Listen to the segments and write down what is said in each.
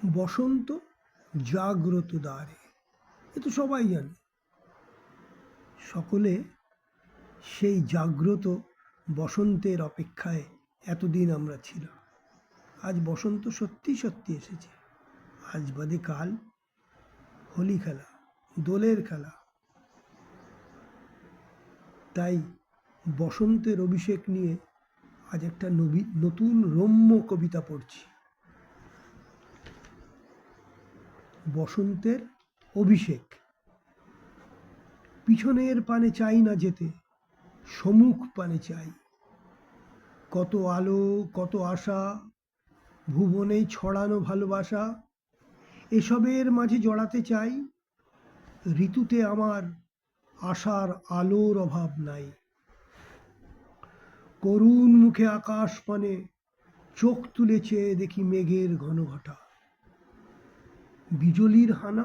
বসন্ত জাগ্রত দ্বারে, এ তো সবাই জানে। সকলে সেই জাগ্রত বসন্তের অপেক্ষায় এতদিন আমরা ছিলাম। আজ বসন্ত সত্যি সত্যি এসেছে। আজ বাদে কাল হোলি খেলা, দোলের খেলা। তাই বসন্তের অভিষেক নিয়ে আজ একটা নতুন রম্য কবিতা পড়ছি। বসন্তের অভিষেক। পিছনের পানে চাই না যেতে, সম্মুখ পানে চাই। কত আলো, কত আশা, ভুবনে ছড়ানো ভালোবাসা, এসবের মাঝে জড়াতে চাই। ঋতুতে আমার আশার আলোর অভাব নাই। করুণ মুখে আকাশ পানে চোখ তুলে চেয়ে দেখি মেঘের ঘনঘটা। বিজলির হানা,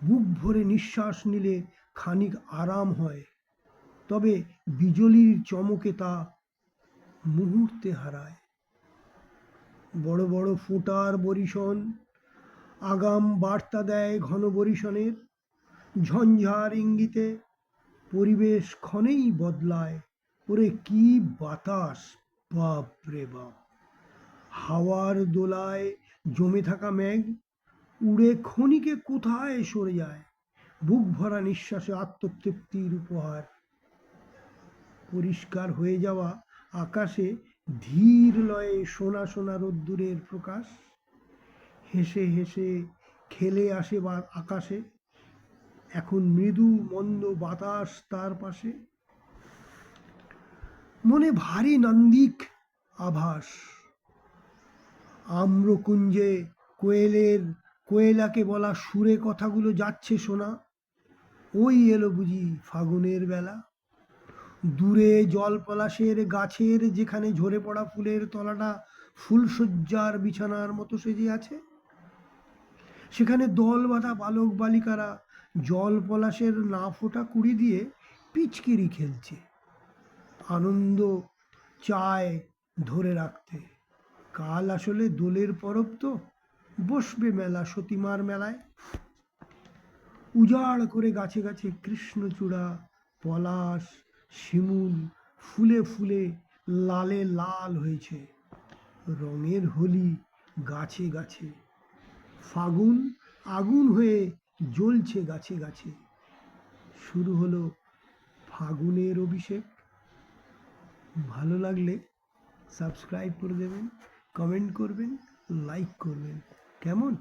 বুক ভরে নিঃশ্বাস নিলে খানিক আরাম হয়, তবে বিজলির চমকে তা মুহূর্তে হারায়। বড় বড় ফোঁটার বরিশন আগাম বার্তা দেয় ঘন বরিশনের। ঝঞ্ঝার ইঙ্গিতে পরিবেশ ক্ষণেই বদলায়। ওরে কি বাতাস, বাপ রে বাপ! হাওয়ার দোলায় জমে থাকা মেঘ উড়ে ক্ষণিকে কোথায় সরে যায়। বুক ভরা নিঃশ্বাসে আত্মতৃপ্তির উপহার। পরিষ্কার হয়ে যাওয়া আকাশে ধীর লয়ে সোনা সোনা রোদ্দুরের প্রকাশ। হেসে হেসে খেলে আসে আকাশে, এখন মৃদু মন্দ বাতাস তার পাশে। মনে ভারী নান্দিক আভাস। আম্রকুঞ্জে কোয়েলাকে বলা সুরে কথাগুলো যাচ্ছে শোনা। ওই এলো বুঝি ফাগুনের বেলা। দূরে জলপলাশের গাছের যেখানে ঝরে পড়া ফুলের তলাটা ফুলশয্যার বিছানার মতো সেজে আছে, সেখানে দল বাঁধা বালক বালিকারা জলপলাশের না ফোটা কুড়ি দিয়ে পিচকিরি খেলছে। আনন্দ চায় ধরে রাখতে। কাল আসলে দোলের পরব, তো বসবে মেলা, সতীমার মেলায়। উজাড় করে গাছে গাছে কৃষ্ণচূড়া, পলাশ, শিমুল ফুলে ফুলে লালে লাল হয়েছে। রঙের হোলি গাছে গাছে। ফাগুন আগুন হয়ে জ্বলছে গাছে গাছে। শুরু হলো ফাগুনের অভিষেক। ভালো লাগলে সাবস্ক্রাইব করে দেবেন, কমেন্ট করবেন, লাইক করবেন। কেমন?